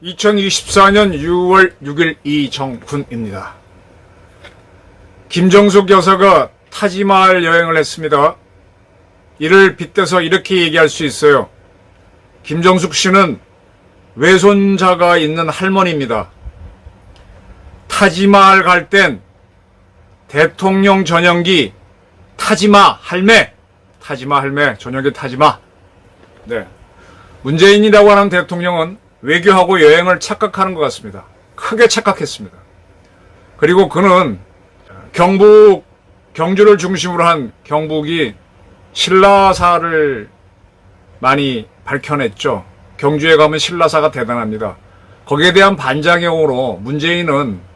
2024년 6월 6일 이정훈입니다. 김정숙 여사가 타지마할 여행을 했습니다. 이를 빗대서 이렇게 얘기할 수 있어요. 김정숙 씨는 외손자가 있는 할머니입니다. 타지마할 갈 땐 대통령 전용기 타지마 할매, 저녁에 타지마. 네. 문재인이라고 하는 대통령은 외교하고 여행을 착각하는 것 같습니다. 크게 착각했습니다. 그리고 그는 경주를 중심으로 한 경북이 신라사를 많이 밝혀냈죠. 경주에 가면 신라사가 대단합니다. 거기에 대한 반작용으로 문재인은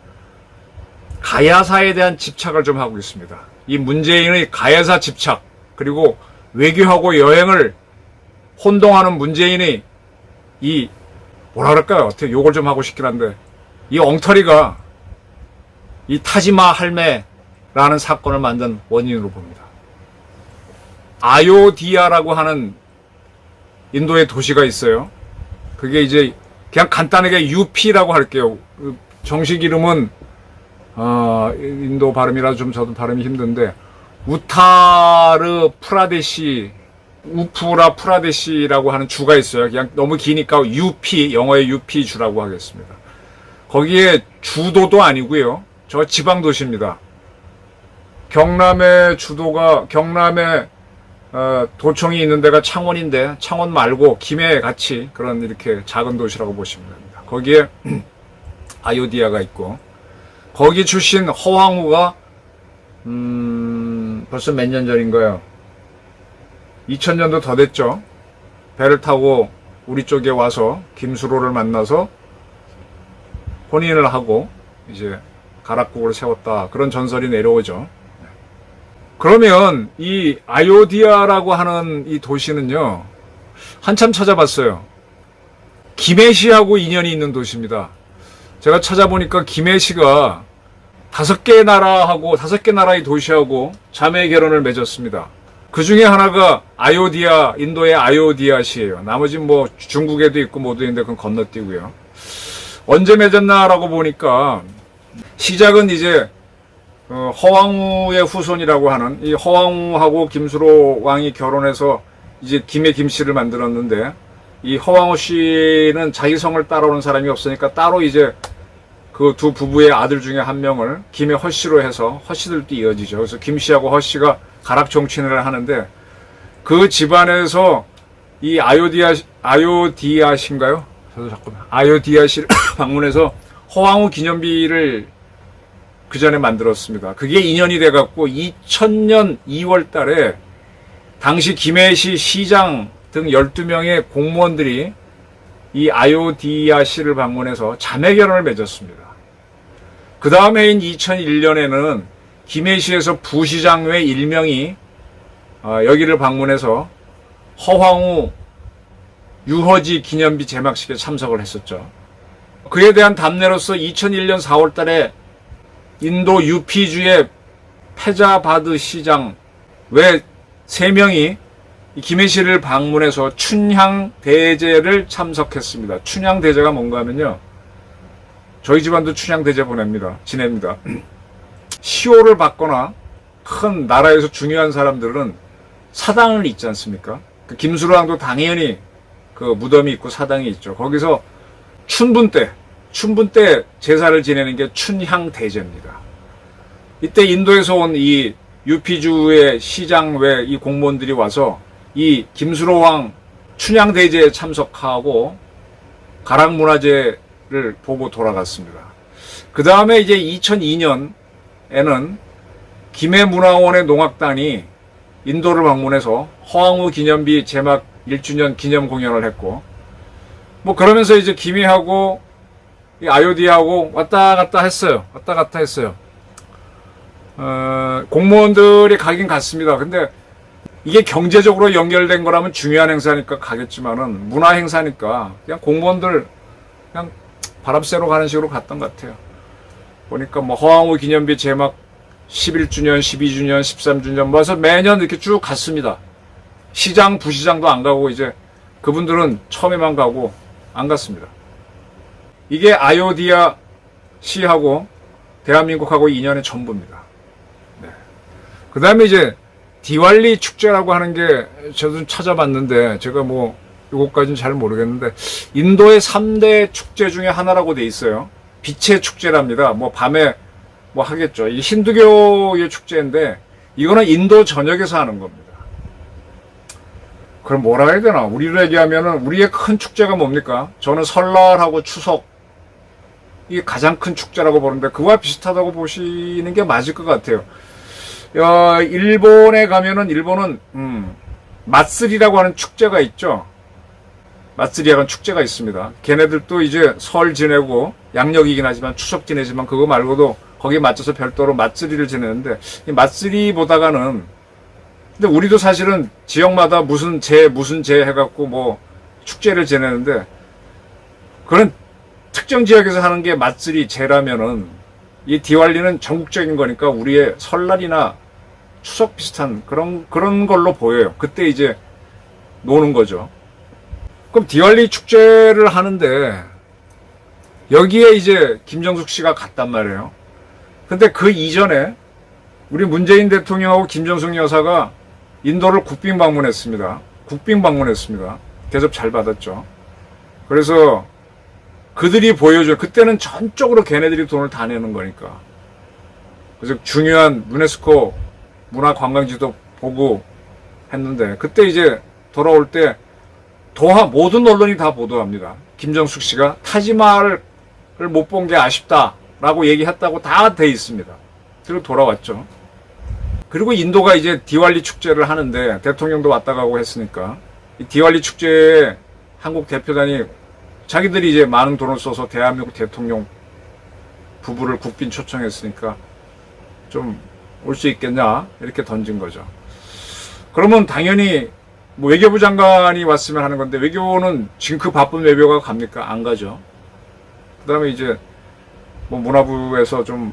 가야사에 대한 집착을 좀 하고 있습니다. 이 문재인의 가야사 집착, 그리고 외교하고 여행을 혼동하는 문재인의 이 뭐라 그럴까요? 어떻게 욕을 좀 하고 싶긴 한데, 이 엉터리가 이 타지마 할매라는 사건을 만든 원인으로 봅니다. 아요디아라고 하는 인도의 도시가 있어요. 그게 이제 그냥 간단하게 UP라고 할게요. 정식 이름은 인도 발음이라 좀 저도 발음이 힘든데, 우타르 프라데시라고 하는 주가 있어요. 그냥 너무 기니까 UP, 영어의 UP 주라고 하겠습니다. 거기에 주도도 아니고요. 저 지방 도시입니다. 경남의 도청이 있는 데가 창원인데, 창원 말고 김해 같이 그런 이렇게 작은 도시라고 보시면 됩니다. 거기에 아요디아가 있고, 거기 출신 허황우가 벌써 몇 년 전인가요? 2000년도 더 됐죠. 배를 타고 우리 쪽에 와서 김수로를 만나서 혼인을 하고 이제 가락국을 세웠다, 그런 전설이 내려오죠. 그러면 이 아요디아라고 하는 이 도시는요, 한참 찾아봤어요. 김해시하고 인연이 있는 도시입니다. 제가 찾아보니까 김해시가 5개 나라의 도시하고 자매 결혼을 맺었습니다. 그 중에 하나가 아요디아, 인도의 아요디아시예요. 나머지 뭐 중국에도 있고 모두 있는데 그건 건너뛰고요. 언제 맺었나라고 보니까 시작은 이제 허황우의 후손이라고 하는 이 허황우하고 김수로 왕이 결혼해서 이제 김해 김씨를 만들었는데, 이 허황우 씨는 자기 성을 따라오는 사람이 없으니까 따로 이제 그 두 부부의 아들 중에 한 명을 김해 허씨로 해서 허씨들도 이어지죠. 그래서 김씨하고 허씨가 가락 정치인을 하는데, 그 집안에서 이 아요디아시인가요? 저도 잠깐만. 아요디아시를 방문해서 허황우 기념비를 그 전에 만들었습니다. 그게 인연이 돼갖고 2000년 2월 달에 당시 김해시 시장 등 12명의 공무원들이 이 아요디아시를 방문해서 자매 결혼을 맺었습니다. 그 다음 해인 2001년에는 김해시에서 부시장 외 1명이 여기를 방문해서 허황우 유허지 기념비 제막식에 참석을 했었죠. 그에 대한 답례로서 2001년 4월 달에 인도 UP주의 페자바드 시장 외 3명이 김해시를 방문해서 춘향대제를 참석했습니다. 춘향대제가 뭔가 하면요, 저희 집안도 춘향대제 지냅니다. 시호를 받거나 큰 나라에서 중요한 사람들은 사당을 있지 않습니까? 그 김수로왕도 당연히 그 무덤이 있고 사당이 있죠. 거기서 춘분 때 제사를 지내는 게 춘향대제입니다. 이때 인도에서 온 이 UP주의 시장 외 이 공무원들이 와서 이 김수로왕 춘향대제에 참석하고 가락문화제를 보고 돌아갔습니다. 그 다음에 이제 2002년에는 김해문화원의 농악단이 인도를 방문해서 허황우 기념비 제막 1주년 기념 공연을 했고, 뭐 그러면서 이제 김해하고 이 아요디하고 왔다 갔다 했어요. 공무원들이 가긴 갔습니다. 근데 이게 경제적으로 연결된 거라면 중요한 행사니까 가겠지만은 문화 행사니까 그냥 공무원들 그냥 바람 쐬러 가는 식으로 갔던 것 같아요. 보니까 뭐 허황우 기념비 제막 11주년, 12주년, 13주년 모아서 매년 이렇게 쭉 갔습니다. 시장, 부시장도 안 가고 이제 그분들은 처음에만 가고 안 갔습니다. 이게 아요디아 시하고 대한민국하고 인연의 전부입니다. 네. 그 다음에 이제 디왈리 축제라고 하는 게 저도 찾아봤는데 제가 뭐 이것까지는 잘 모르겠는데 인도의 3대 축제 중에 하나라고 돼 있어요. 빛의 축제랍니다. 뭐 밤에 뭐 하겠죠. 이 힌두교의 축제인데 이거는 인도 전역에서 하는 겁니다. 그럼 뭐라 해야 되나? 우리로 얘기하면은 우리의 큰 축제가 뭡니까? 저는 설날하고 추석 이게 가장 큰 축제라고 보는데 그와 비슷하다고 보시는 게 맞을 것 같아요. 일본에 가면은 일본은 마쓰리라고 하는 축제가 있죠. 마쓰리라는 축제가 있습니다. 걔네들도 이제 설 지내고 양력이긴 하지만 추석 지내지만 그거 말고도 거기에 맞춰서 별도로 마쓰리를 지내는데 이 마쓰리보다가는 근데 우리도 사실은 지역마다 무슨 제 해갖고 뭐 축제를 지내는데 그런 특정 지역에서 하는 게 마쓰리 제라면은 이 디왈리는 전국적인 거니까 우리의 설날이나 추석 비슷한 그런 걸로 보여요. 그때 이제 노는 거죠. 그럼 디왈리 축제를 하는데 여기에 이제 김정숙 씨가 갔단 말이에요. 근데 그 이전에 우리 문재인 대통령하고 김정숙 여사가 인도를 국빈 방문했습니다. 대접 잘 받았죠. 그래서 그들이 보여줘. 그때는 전적으로 걔네들이 돈을 다 내는 거니까. 그래서 중요한 유네스코 문화관광지도 보고 했는데 그때 이제 돌아올 때 도하 모든 언론이 다 보도합니다. 김정숙 씨가 타지마할을 못 본 게 아쉽다라고 얘기했다고 다 돼 있습니다. 그리고 돌아왔죠. 그리고 인도가 이제 디왈리 축제를 하는데 대통령도 왔다 가고 했으니까 이 디왈리 축제에 한국 대표단이 자기들이 이제 많은 돈을 써서 대한민국 대통령 부부를 국빈 초청했으니까 좀 올 수 있겠냐 이렇게 던진 거죠. 그러면 당연히 뭐 외교부 장관이 왔으면 하는 건데 외교는 지금 그 바쁜 외교가 갑니까? 안 가죠. 그 다음에 이제 뭐 문화부에서 좀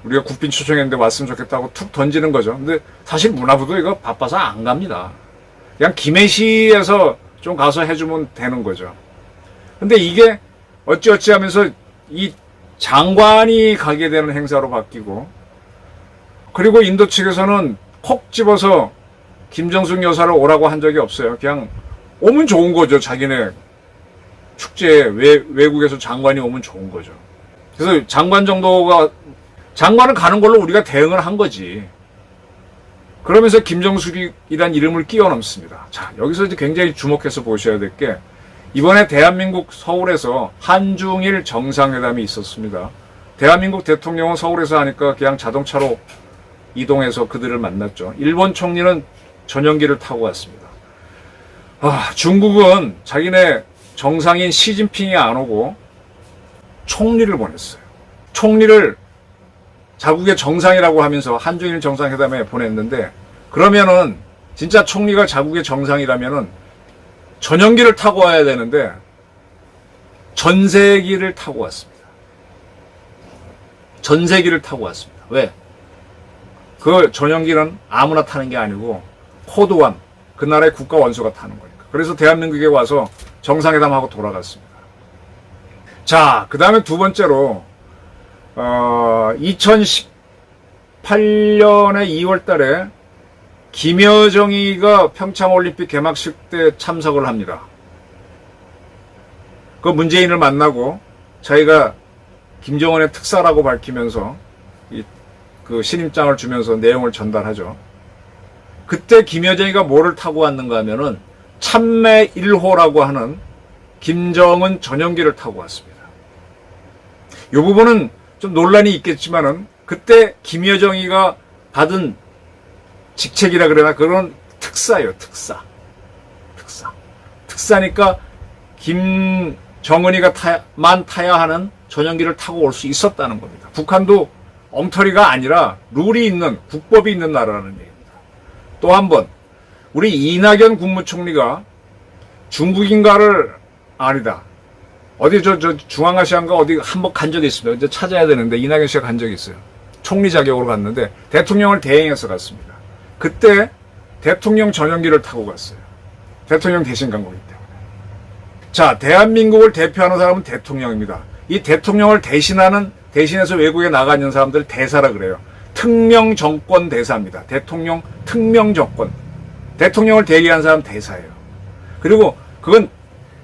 우리가 국빈 초청했는데 왔으면 좋겠다고 툭 던지는 거죠. 근데 사실 문화부도 이거 바빠서 안 갑니다. 그냥 김해시에서 좀 가서 해주면 되는 거죠. 근데 이게 어찌어찌 하면서 이 장관이 가게 되는 행사로 바뀌고 그리고 인도 측에서는 콕 집어서 김정숙 여사를 오라고 한 적이 없어요. 그냥 오면 좋은 거죠. 자기네 축제에 외국에서 장관이 오면 좋은 거죠. 그래서 장관은 가는 걸로 우리가 대응을 한 거지. 그러면서 김정숙이란 이름을 끼워 넣습니다. 자, 여기서 이제 굉장히 주목해서 보셔야 될 게 이번에 대한민국 서울에서 한중일 정상회담이 있었습니다. 대한민국 대통령은 서울에서 하니까 그냥 자동차로 이동해서 그들을 만났죠. 일본 총리는 전용기를 타고 왔습니다. 중국은 자기네 정상인 시진핑이 안 오고 총리를 보냈어요. 총리를 자국의 정상이라고 하면서 한중일 정상회담에 보냈는데 그러면은 진짜 총리가 자국의 정상이라면은 전용기를 타고 와야 되는데 전세기를 타고 왔습니다. 왜? 그 전용기는 아무나 타는 게 아니고 코드원, 그 나라의 국가 원수가 타는 거니까. 그래서 대한민국에 와서 정상회담하고 돌아갔습니다. 자, 그 다음에 두 번째로 2018년의 2월 달에 김여정이가 평창올림픽 개막식 때 참석을 합니다. 그 문재인을 만나고 자기가 김정은의 특사라고 밝히면서 그 신임장을 주면서 내용을 전달하죠. 그때 김여정이가 뭐를 타고 왔는가 하면은 참매 1호라고 하는 김정은 전용기를 타고 왔습니다. 이 부분은 좀 논란이 있겠지만은 그때 김여정이가 받은 직책이라 그러나 그런 특사예요. 특사니까 김정은이가 타야 하는 전용기를 타고 올 수 있었다는 겁니다. 북한도 엉터리가 아니라 룰이 있는 국법이 있는 나라라는 얘기입니다. 또 한 번 우리 이낙연 국무총리가 중국인가를 아니다. 어디 저 중앙아시아인가 어디 한번 간 적이 있습니다. 이제 찾아야 되는데 이낙연 씨가 간 적이 있어요. 총리 자격으로 갔는데 대통령을 대행해서 갔습니다. 그때 대통령 전용기를 타고 갔어요. 대통령 대신 간 거기 때문에. 자, 대한민국을 대표하는 사람은 대통령입니다. 이 대통령을 대신해서 외국에 나가 있는 사람들 대사라 그래요. 특명 정권 대사입니다. 대통령 특명 정권. 대통령을 대리한 사람 대사예요. 그리고 그건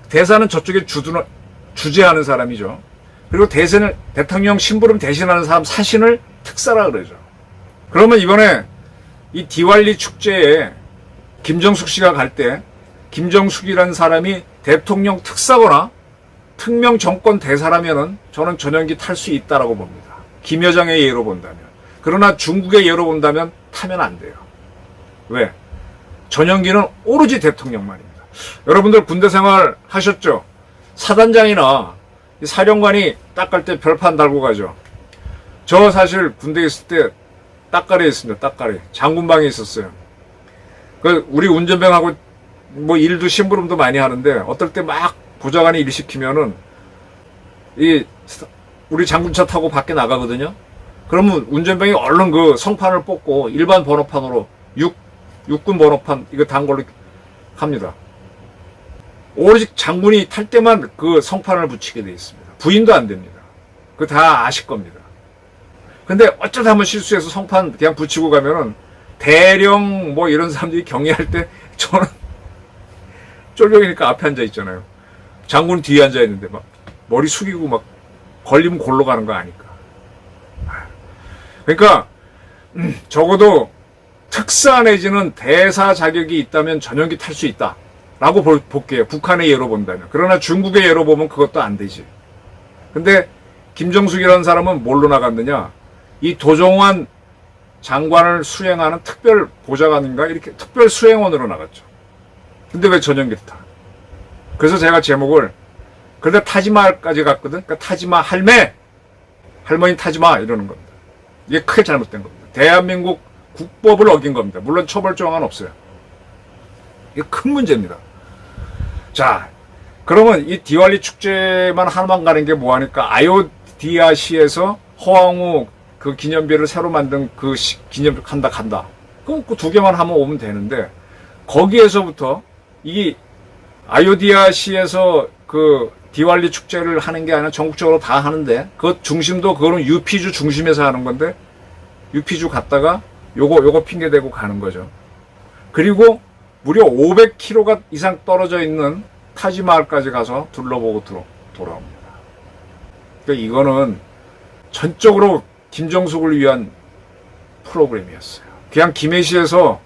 대사는 저쪽에 주재하는 사람이죠. 그리고 대통령 심부름 대신하는 사람 사신을 특사라 그러죠. 그러면 이번에 이 디왈리 축제에 김정숙 씨가 갈 때 김정숙이라는 사람이 대통령 특사거나 특명 정권 대사라면은 저는 전용기 탈 수 있다라고 봅니다. 김 여장의 예로 본다면. 그러나 중국의 예로 본다면 타면 안 돼요. 왜? 전용기는 오로지 대통령만입니다. 여러분들 군대 생활 하셨죠? 사단장이나 사령관이 딱갈 때 별판 달고 가죠. 저 사실 군대에 있을 때 딱가리에 있습니다. 딱가리. 장군방에 있었어요. 우리 운전병하고 뭐 일도 심부름도 많이 하는데 어떨 때 막 보좌관이 일 시키면은 우리 장군차 타고 밖에 나가거든요. 그러면 운전병이 얼른 그 성판을 뽑고 일반 번호판으로 육군 번호판 이거 단 걸로 합니다. 오로지 장군이 탈 때만 그 성판을 붙이게 돼 있습니다. 부인도 안 됩니다. 그거 다 아실 겁니다. 근데 어쩌다 한번 실수해서 성판 그냥 붙이고 가면은 대령 뭐 이런 사람들이 경의할 때 저는 쫄병이니까 앞에 앉아 있잖아요. 장군 뒤에 앉아 있는데 막 머리 숙이고 막 걸리면 골로 가는 거 아니까. 그러니까 적어도 특사 내지는 대사 자격이 있다면 전용기 탈 수 있다 라고 볼게요. 북한의 예로 본다면. 그러나 중국의 예로 보면 그것도 안 되지. 근데 김정숙이라는 사람은 뭘로 나갔느냐, 이 도종환 장관을 수행하는 특별 보좌관인가 이렇게 특별 수행원으로 나갔죠. 근데 왜 전용기를 타? 그래서 제가 제목을 그런데 타지마까지 갔거든. 그러니까 타지마 할머니 타지마 이러는 겁니다. 이게 크게 잘못된 겁니다. 대한민국 국법을 어긴 겁니다. 물론 처벌 조항은 없어요. 이게 큰 문제입니다. 자, 그러면 이 디왈리 축제만 하나만 가는 게 뭐하니까 아요디아시에서 허황우 그 기념비를 새로 만든 그 기념비 간다. 그럼 그 두 개만 하면 오면 되는데 거기에서부터 이 아요디아시에서 그 디왈리 축제를 하는 게 아니라 전국적으로 다 하는데 그 중심도 그거는 유피주 중심에서 하는 건데 유피주 갔다가 요거 핑계 대고 가는 거죠. 그리고 무려 500km 이상 떨어져 있는 타지마할까지 가서 둘러보고 돌아옵니다. 그러니까 이거는 전적으로 김정숙을 위한 프로그램이었어요. 그냥 김해시에서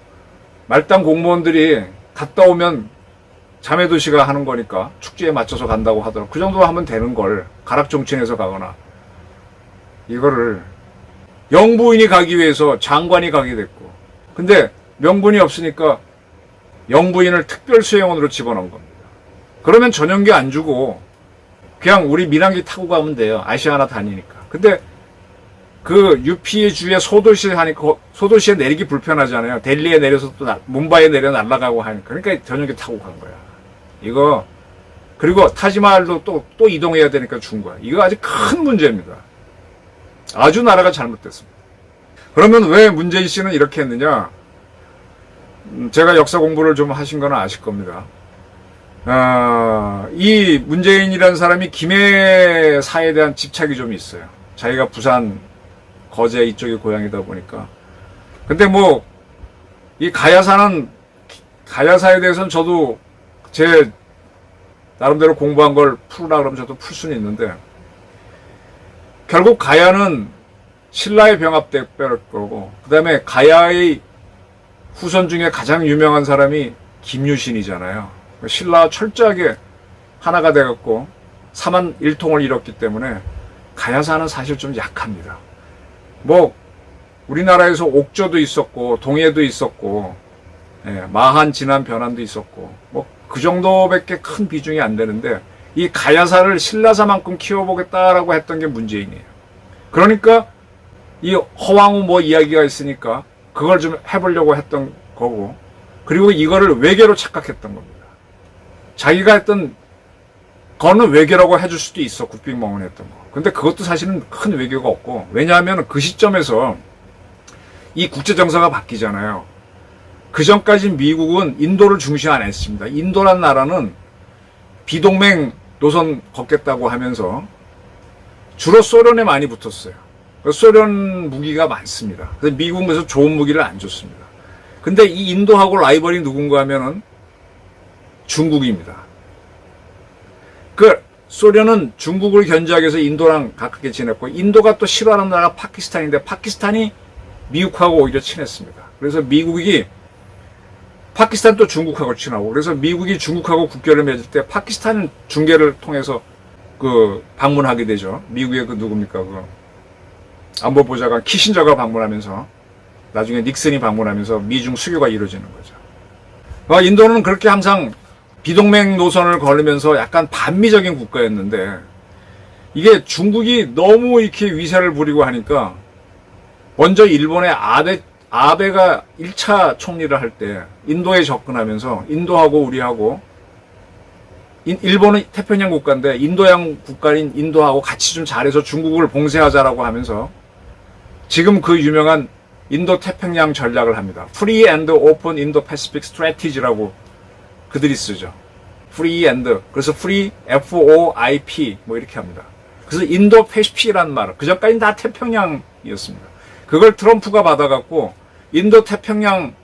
말단 공무원들이 갔다 오면 자매도시가 하는 거니까 축제에 맞춰서 간다고 하더라고. 그 정도 하면 되는 걸 가락정친에서 가거나 이거를 영부인이 가기 위해서 장관이 가게 됐고 근데 명분이 없으니까 영부인을 특별 수행원으로 집어넣은 겁니다. 그러면 전용기 안 주고 그냥 우리 민항기 타고 가면 돼요. 아시아나 다니니까. 근데 그 유피의 주에 소도시에 하니까 소도시에 내리기 불편하잖아요. 델리에 내려서 또 뭄바이에 내려 날아가고 하니까. 그러니까 전용기 타고 간 거야. 이거 그리고 타지마할도 또 이동해야 되니까 준 거야. 이거 아주 큰 문제입니다. 아주 나라가 잘못됐습니다. 그러면 왜 문재인 씨는 이렇게 했느냐? 제가 역사 공부를 좀 하신 거는 아실 겁니다. 이 문재인이라는 사람이 김해사에 대한 집착이 좀 있어요. 자기가 부산, 거제 이쪽이 고향이다 보니까. 근데 뭐, 이 가야사에 대해서는 저도 제 나름대로 공부한 걸 풀으라 그러면 저도 풀 수는 있는데, 결국 가야는 신라의 병합대뼈일 거고, 그 다음에 가야의 후손 중에 가장 유명한 사람이 김유신이잖아요. 신라와 철저하게 하나가 돼갖고 삼한 일통을 이뤘기 때문에 가야사는 사실 좀 약합니다. 뭐 우리나라에서 옥저도 있었고 동해도 있었고 마한, 진안, 변안도 있었고 뭐 그 정도밖에 큰 비중이 안 되는데 이 가야사를 신라사만큼 키워보겠다라고 했던 게 문재인이에요. 그러니까 이 허황우 뭐 이야기가 있으니까 그걸 좀 해보려고 했던 거고 그리고 이거를 외교로 착각했던 겁니다. 자기가 했던 그거는 외교라고 해줄 수도 있어. 국빈방문 했던 거. 근데 그것도 사실은 큰 외교가 없고, 왜냐하면 그 시점에서 이 국제정세가 바뀌잖아요. 그 전까지 미국은 인도를 중시 안 했습니다. 인도란 나라는 비동맹 노선 걷겠다고 하면서 주로 소련에 많이 붙었어요. 소련 무기가 많습니다. 그래서 미국에서 좋은 무기를 안 줬습니다. 근데 이 인도하고 라이벌이 누군가 하면은 중국입니다. 그 소련은 중국을 견제하기 위해서 인도랑 가깝게 지냈고, 인도가 또 싫어하는 나라가 파키스탄인데 파키스탄이 미국하고 오히려 친했습니다. 그래서 미국이 파키스탄 또 중국하고 친하고, 그래서 미국이 중국하고 국교를 맺을 때 파키스탄 중계를 통해서 그 방문하게 되죠. 미국의 그 누굽니까, 그 안보보좌관 키신저가 방문하면서 나중에 닉슨이 방문하면서 미중 수교가 이루어지는 거죠. 인도는 그렇게 항상 비동맹 노선을 걸으면서 약간 반미적인 국가였는데, 이게 중국이 너무 이렇게 위세를 부리고 하니까 먼저 일본의 아베가 1차 총리를 할 때 인도에 접근하면서 인도하고 우리하고, 일본은 태평양 국가인데 인도양 국가인 인도하고 같이 좀 잘해서 중국을 봉쇄하자라고 하면서 지금 그 유명한 인도 태평양 전략을 합니다. Free and Open Indo-Pacific Strategy라고 그들이 쓰죠. Free and, 그래서 Free, F-O-I-P 뭐 이렇게 합니다. 그래서 인도-패시픽이라는 말을, 그전까지는 다 태평양이었습니다. 그걸 트럼프가 받아갖고 인도 태평양,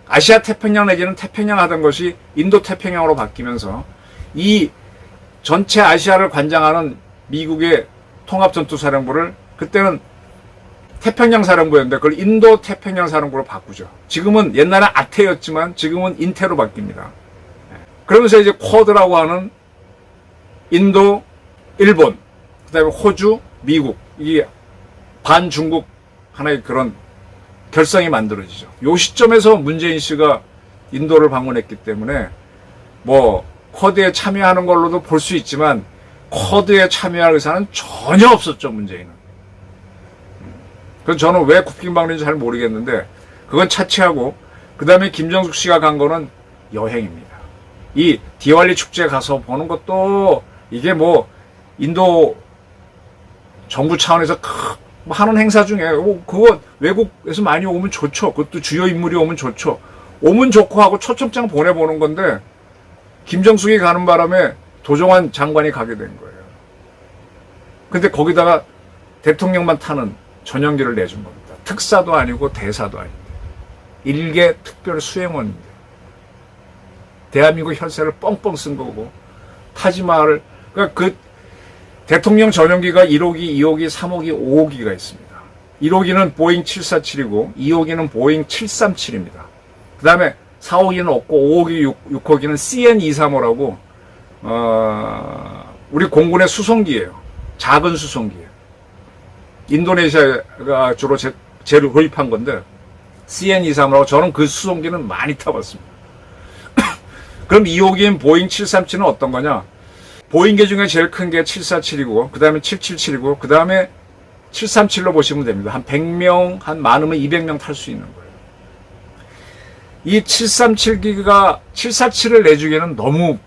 아시아 태평양 내지는 태평양 하던 것이 인도 태평양으로 바뀌면서 이 전체 아시아를 관장하는 미국의 통합전투사령부를 그때는 태평양 사령부였는데 그걸 인도 태평양 사령부로 바꾸죠. 지금은 옛날에 아태였지만 지금은 인태로 바뀝니다. 그러면서 이제 쿼드라고 하는 인도, 일본, 그다음에 호주, 미국, 이게 반중국 하나의 그런 결성이 만들어지죠. 요 시점에서 문재인 씨가 인도를 방문했기 때문에 뭐 쿼드에 참여하는 걸로도 볼 수 있지만 쿼드에 참여할 의사는 전혀 없었죠, 문재인은. 그래서 저는 왜 국빈방문인지 잘 모르겠는데 그건 차치하고, 그 다음에 김정숙 씨가 간 거는 여행입니다. 이 디왈리 축제에 가서 보는 것도 이게 뭐 인도 정부 차원에서 하는 행사 중에 그거 외국에서 많이 오면 좋죠. 그것도 주요 인물이 오면 좋죠. 오면 좋고 하고 초청장 보내보는 건데 김정숙이 가는 바람에 도종환 장관이 가게 된 거예요. 근데 거기다가 대통령만 타는 전용기를 내준 겁니다. 특사도 아니고 대사도 아닙니다. 일개 특별 수행원입니다. 대한민국 혈세를 뻥뻥 쓴 거고, 타지마를, 그러니까 그 대통령 전용기가 1호기, 2호기, 3호기, 5호기가 있습니다. 1호기는 보잉 747이고 2호기는 보잉 737입니다. 그 다음에 4호기는 없고 5호기, 6호기는 CN235라고 우리 공군의 수송기예요. 작은 수송기예요. 인도네시아가 주로 제를 도입한 건데 CN235라고, 저는 그 수송기는 많이 타봤습니다. 그럼 2호기인 보잉 737은 어떤 거냐? 보잉계 중에 제일 큰 게 747이고, 그 다음에 777이고, 그 다음에 737로 보시면 됩니다. 한 100명, 한 많으면 200명 탈 수 있는 거예요. 이 737기가 747을 내주기에는 너무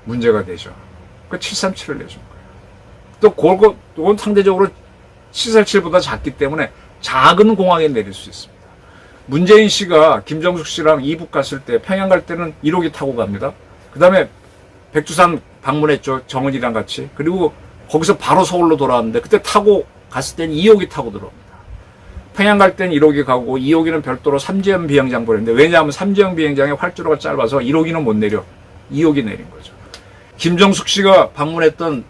문제가 되죠. 그 737을 내준 거예요. 또 그건 상대적으로 747보다 작기 때문에 작은 공항에 내릴 수 있습니다. 문재인 씨가 김정숙 씨랑 이북 갔을 때, 평양 갈 때는 1호기 타고 갑니다. 그 다음에 백두산 방문했죠. 정은이랑 같이. 그리고 거기서 바로 서울로 돌아왔는데 그때 타고 갔을 때는 2호기 타고 들어옵니다. 평양 갈 때는 1호기 가고 2호기는 별도로 삼지연 비행장 보냈는데, 왜냐하면 삼지연 비행장의 활주로가 짧아서 1호기는 못 내려 2호기 내린 거죠. 김정숙 씨가 방문했던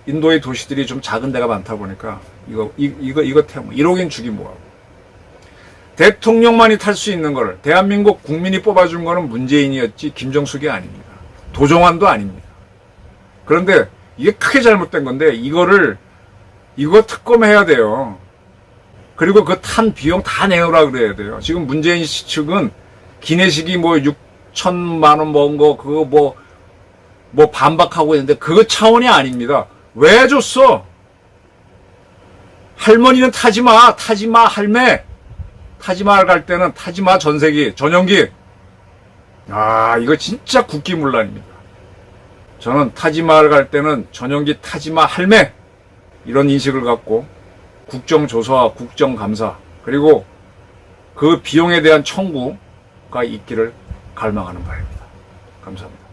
인도의 도시들이 좀 작은 데가 많다 보니까 이거 태우면 1호기는 주기 뭐하고. 대통령만이 탈 수 있는 거를 대한민국 국민이 뽑아준 거는 문재인이었지 김정숙이 아닙니다. 도종환도 아닙니다. 그런데 이게 크게 잘못된 건데 이거 특검해야 돼요. 그리고 그 탄 비용 다 내놓으라 그래야 돼요. 지금 문재인 씨 측은 기내식이 뭐 6천만 원 먹은 거 그거 뭐 반박하고 있는데 그거 차원이 아닙니다. 왜 줬어? 할머니는 타지마 할매. 타지마 갈 때는 타지마 전세기 전용기. 이거 진짜 국기문란입니다. 저는 타지마을 갈 때는 전용기 타지마 할매 이런 인식을 갖고 국정조사와 국정감사 그리고 그 비용에 대한 청구가 있기를 갈망하는 바입니다. 감사합니다.